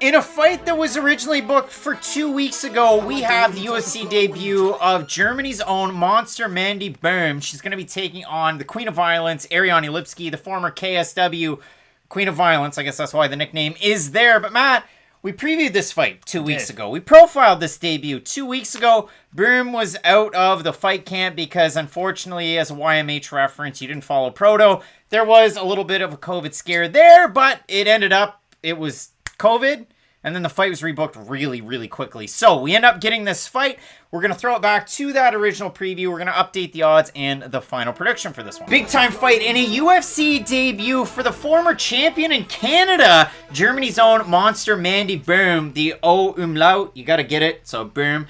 In a fight that was originally booked for 2 weeks ago, we have the UFC debut of Germany's own monster Mandy Bohm. She's going to be taking on the Queen of Violence, Ariane Lipski, the former KSW Queen of Violence. I guess that's why the nickname is there. But Matt, we previewed this fight 2 weeks ago. We profiled this debut 2 weeks ago. Bohm was out of the fight camp because, unfortunately, as a YMH reference, you didn't follow Proto. There was a little bit of a COVID scare there, but it ended up, it was COVID, and then the fight was rebooked really, really quickly. So we end up getting this fight. We're going to throw it back to that original preview. We're going to update the odds and the final prediction for this one. Big time fight in a UFC debut for the former champion in Canada, Germany's own monster Mandy Bohm, the O umlaut, you got to get it, so Bohm,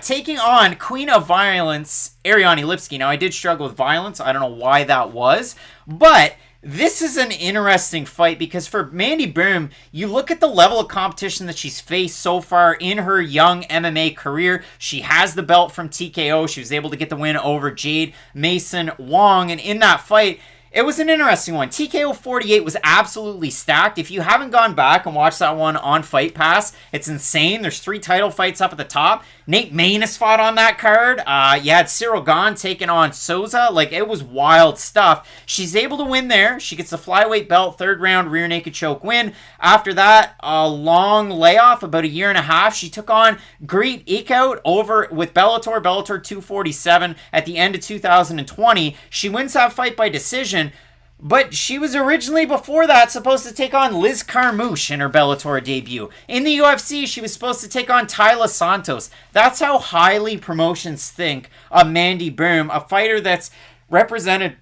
taking on Queen of Violence, Ariane Lipski. Now, I did struggle with violence. I don't know why that was, but this is an interesting fight because for Mandy Bohm, you look at the level of competition that she's faced so far in her young MMA career. She has the belt from TKO. She was able to get the win over Jade Mason Wong. And in that fight, it was an interesting one. TKO 48 was absolutely stacked. If you haven't gone back and watched that one on Fight Pass, it's insane. There's 3 title fights up at the top. Nate Maness fought on that card. You had Cyril Gahn taking on Souza. Like, it was wild stuff. She's able to win there. She gets the flyweight belt, 3rd round rear naked choke win. After that, a long layoff, about a year and a half. She took on Greet Eekhout over with Bellator 247 at the end of 2020. She wins that fight by decision. But she was originally, before that, supposed to take on Liz Carmouche in her Bellator debut. In the UFC, she was supposed to take on Tayla Santos. That's how highly promotions think of Mandy Bohm, a fighter that's represented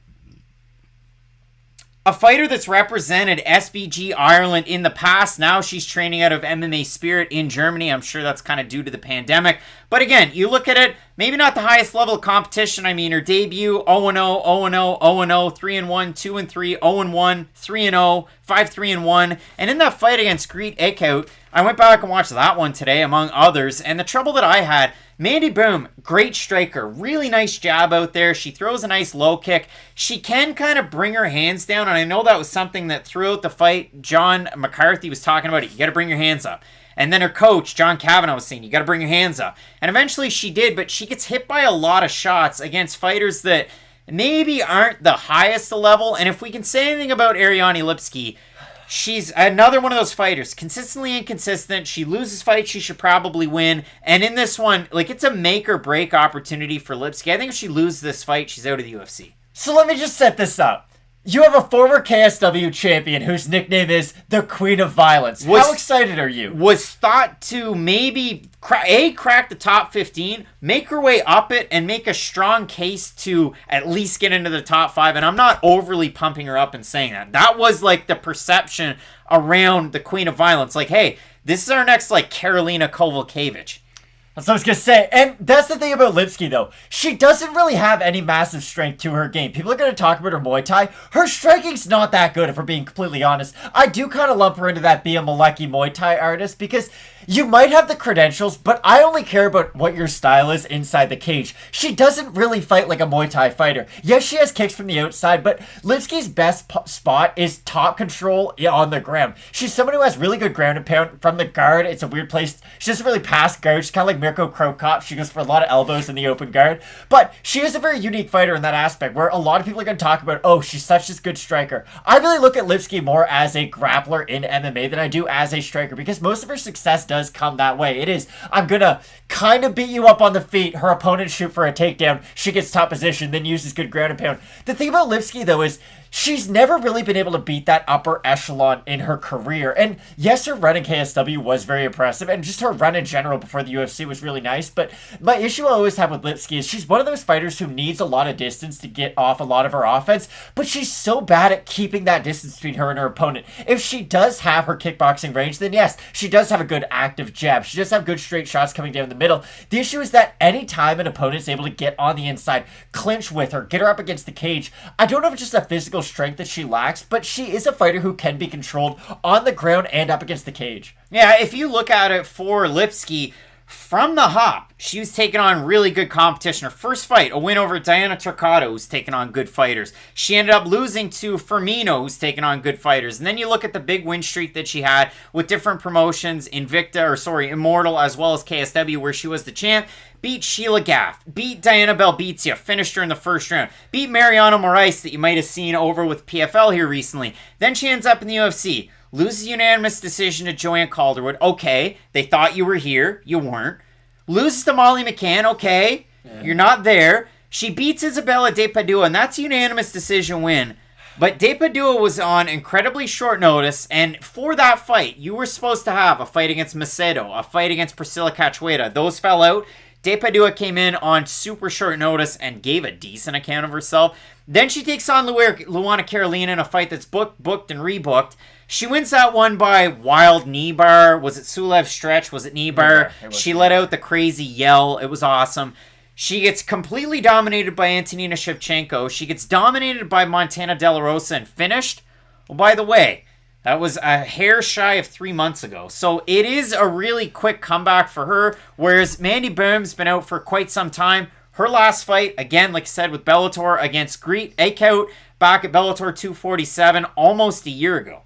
SBG Ireland in the past. Now she's training out of MMA Spirit in Germany. I'm sure that's kind of due to the pandemic. But again, you look at it, maybe not the highest level of competition. I mean, her debut, 0-0, 0-0, 0-0, 3-1, 2-3, 0-1, 3-0, 5-3-1. And in that fight against Greet Eekhout, I went back and watched that one today, among others. And the trouble that I had, Mandy Bohm, great striker, really nice jab out there. She throws a nice low kick. She can kind of bring her hands down, and I know that was something that throughout the fight, John McCarthy was talking about it. You got to bring your hands up. And then her coach, John Kavanagh, was saying, you got to bring your hands up. And eventually she did, but she gets hit by a lot of shots against fighters that maybe aren't the highest level. And if we can say anything about Ariane Lipski, she's another one of those fighters, consistently inconsistent. She loses fights she should probably win. And in this one, like, it's a make or break opportunity for Lipski. I think if she loses this fight, she's out of the UFC. So let me just set this up. You have a former KSW champion whose nickname is the Queen of Violence. How excited are you? Was thought to maybe crack the top 15, make her way up it, and make a strong case to at least get into the top 5. And I'm not overly pumping her up and saying that. That was like the perception around the Queen of Violence. Like, hey, this is our next like Karolina Kowalkiewicz. That's what I was going to say. And that's the thing about Lipski, though. She doesn't really have any massive strength to her game. People are going to talk about her Muay Thai. Her striking's not that good, if we're being completely honest. I do kind of lump her into that be a Malecki Muay Thai artist because you might have the credentials, but I only care about what your style is inside the cage. She doesn't really fight like a Muay Thai fighter. Yes, she has kicks from the outside, but Lipski's best spot is top control on the ground. She's someone who has really good ground and pound from the guard. It's a weird place. She doesn't really pass guard. She's kind of like Mirko Krokop. She goes for a lot of elbows in the open guard. But she is a very unique fighter in that aspect where a lot of people are going to talk about, oh, she's such a good striker. I really look at Lipski more as a grappler in MMA than I do as a striker because most of her success does come that way. It is, I'm gonna kind of beat you up on the feet, her opponent shoot for a takedown, she gets top position, then uses good ground and pound. The thing about Lipski, though, is she's never really been able to beat that upper echelon in her career. And yes, her run in KSW was very impressive, and just her run in general before the UFC was really nice. But my issue I always have with Lipski is she's one of those fighters who needs a lot of distance to get off a lot of her offense, but she's so bad at keeping that distance between her and her opponent. If she does have her kickboxing range, then yes, she does have a good active jab. She does have good straight shots coming down the middle. The issue is that anytime an opponent is able to get on the inside, clinch with her, get her up against the cage, I don't know if it's just a physical strength that she lacks, but she is a fighter who can be controlled on the ground and up against the cage. Yeah, if you look at it for Lipski, From the hop, she was taking on really good competition. Her first fight, a win over Diana Turcotto, who's taking on good fighters. She ended up losing to Firmino, who's taking on good fighters. And then you look at the big win streak that she had with different promotions, Immortal, as well as KSW, where she was the champ. Beat Sheila Gaff, beat Diana Belbizia, finished her in the first round, beat Mariano Moraes that you might have seen over with PFL here recently. Then she ends up in the UFC. Loses unanimous decision to Joanne Calderwood. Okay, they thought you were here. You weren't. Loses to Molly McCann. Okay, you're not there. She beats Isabella De Padua, and that's a unanimous decision win. But De Padua was on incredibly short notice, and for that fight, you were supposed to have a fight against Macedo, a fight against Priscilla Cachoeira. Those fell out. De Padua came in on super short notice and gave a decent account of herself. Then she takes on Luana Carolina in a fight that's booked, and rebooked. She wins that one by wild knee bar. Was it Sulev stretch? Was it knee bar? She let out the crazy yell. It was awesome. She gets completely dominated by Antonina Shevchenko. She gets dominated by Montana De La Rosa and finished. Well, by the way, that was a hair shy of 3 months ago. So it is a really quick comeback for her, whereas Mandy Bohm's been out for quite some time. Her last fight, again, like I said, with Bellator against Greet Akout back at Bellator 247 almost a year ago.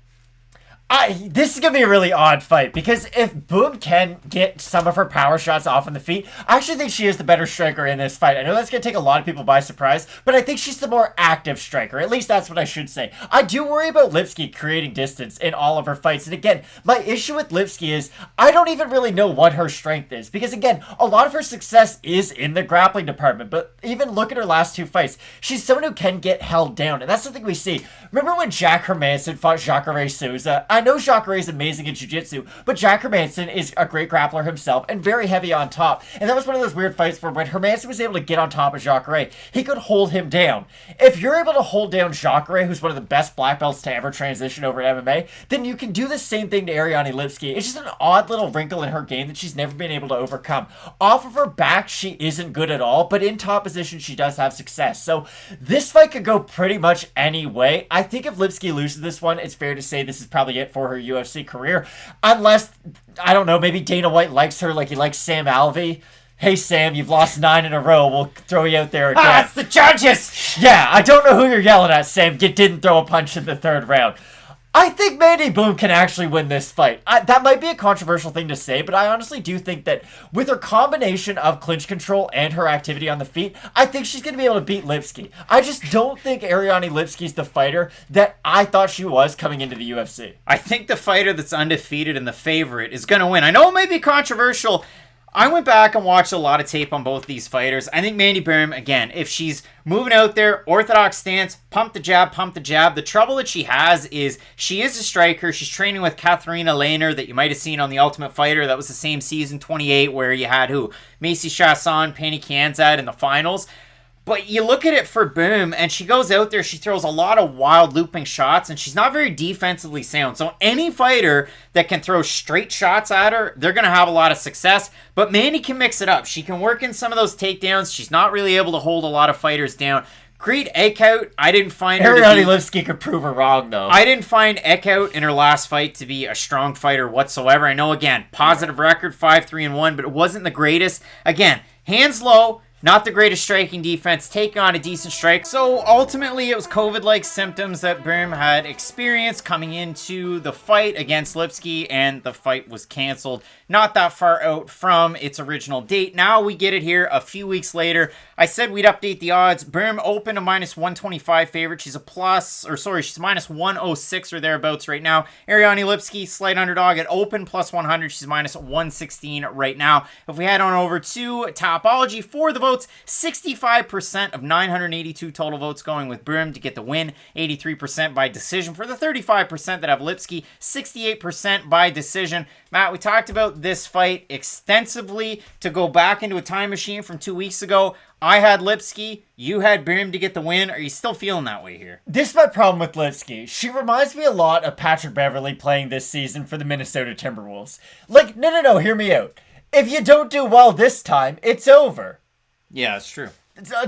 This is going to be a really odd fight, because if Boom can get some of her power shots off on the feet, I actually think she is the better striker in this fight. I know that's going to take a lot of people by surprise, but I think she's the more active striker. At least that's what I should say. I do worry about Lipski creating distance in all of her fights. And again, my issue with Lipski is I don't even really know what her strength is, because again, a lot of her success is in the grappling department, but even look at her last 2 fights. She's someone who can get held down, and that's something we see. Remember when Jack Hermanson fought Jacare Souza? I know Jacare is amazing in jiu-jitsu, but Jack Hermanson is a great grappler himself and very heavy on top. And that was one of those weird fights where when Hermanson was able to get on top of Jacare, he could hold him down. If you're able to hold down Jacare, who's one of the best black belts to ever transition over to MMA, then you can do the same thing to Ariane Lipski. It's just an odd little wrinkle in her game that she's never been able to overcome. Off of her back, she isn't good at all, but in top position, she does have success. So this fight could go pretty much any way. I think if Lipski loses this one, it's fair to say this is probably it for her UFC career. Unless, I don't know, maybe Dana White likes her like he likes Sam Alvey. Hey, Sam, you've lost 9 in a row. We'll throw you out there again. Ah, it's the judges! Yeah, I don't know who you're yelling at, Sam. You didn't throw a punch in the 3rd round. I think Mandy Bohm can actually win this fight. That might be a controversial thing to say, but I honestly do think that with her combination of clinch control and her activity on the feet, I think she's going to be able to beat Lipski. I just don't think Ariane Lipski's the fighter that I thought she was coming into the UFC. I think the fighter that's undefeated and the favorite is going to win. I know it might be controversial. I went back and watched a lot of tape on both these fighters. I think Mandy Bohm, again, if she's moving out there, orthodox stance, pump the jab, pump the jab. The trouble that she has is she is a striker. She's training with Katharina Lehner that you might have seen on The Ultimate Fighter. That was the same season 28 where you had who? Macy Chasson, Pannie Kianzad in the finals. But you look at it for Boom, and she goes out there, she throws a lot of wild looping shots, and she's not very defensively sound. So any fighter that can throw straight shots at her, they're going to have a lot of success. But Mandy can mix it up. She can work in some of those takedowns. She's not really able to hold a lot of fighters down. Greet Akout, I didn't find her Ariane Lipski could prove her wrong, though. I didn't find Akout in her last fight to be a strong fighter whatsoever. I know, again, positive record, 5-3-1, but it wasn't the greatest. Again, hands low. Not the greatest striking defense, taking on a decent strike. So ultimately, it was COVID-like symptoms that Bohm had experienced coming into the fight against Lipski, and the fight was canceled. Not that far out from its original date. Now we get it here a few weeks later. I said we'd update the odds. Bohm opened a -125 favorite. She's she's -106 or thereabouts right now. Ariane Lipski, slight underdog at open, +100. She's -116 right now. If we head on over to Topology for the votes, 65% of 982 total votes going with Bohm to get the win, 83% by decision. For the 35% that have Lipski, 68% by decision. Matt, we talked about this fight extensively. To go back into a time machine from 2 weeks ago, I had Lipski, you had Bohm to get the win. Are you still feeling that way here? This is my problem with Lipski. She reminds me a lot of Patrick Beverley playing this season for the Minnesota Timberwolves. Like, no, hear me out. If you don't do well this time, it's over. Yeah, it's true.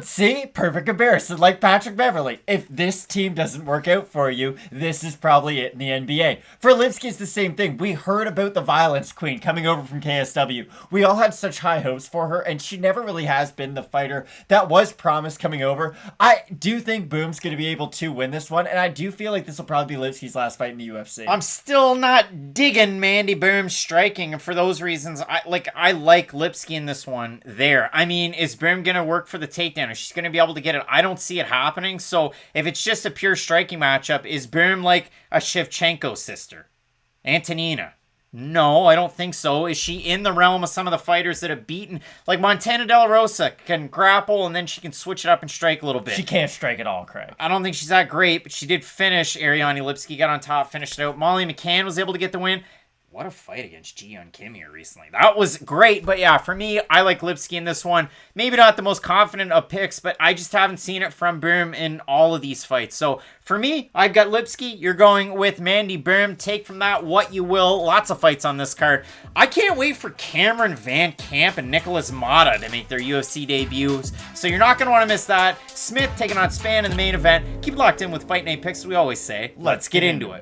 See? Perfect comparison, like Patrick Beverly. If this team doesn't work out for you, this is probably it in the NBA. For Lipski, it's the same thing. We heard about the violence queen coming over from KSW. We all had such high hopes for her, and she never really has been the fighter that was promised coming over. I do think Boom's going to be able to win this one, and I do feel like this will probably be Lipski's last fight in the UFC. I'm still not digging Mandy Bohm's striking, and for those reasons, I like Lipski in this one there. I mean, is Bohm going to work for the takedown? Is she going to be able to get it? I don't see it happening. So if it's just a pure striking matchup, is Bohm like a Shevchenko sister? Antonina? No, I don't think so. Is she in the realm of some of the fighters that have beaten, like Montana De La Rosa can grapple and then she can switch it up and strike a little bit. She can't strike at all, Craig. I don't think she's that great, but she did finish. Ariane Lipski got on top, finished it out. Molly McCann was able to get the win. What a fight against Jiyeon Kim here recently. That was great, but yeah, for me, I like Lipski in this one. Maybe not the most confident of picks, but I just haven't seen it from Bohm in all of these fights. So for me, I've got Lipski. You're going with Mandy Bohm. Take from that what you will. Lots of fights on this card. I can't wait for Cameron Van Camp and Nicholas Mata to make their UFC debuts. So you're not going to want to miss that. Smith taking on Spann in the main event. Keep locked in with Fight Night Picks, as we always say. Let's get into it.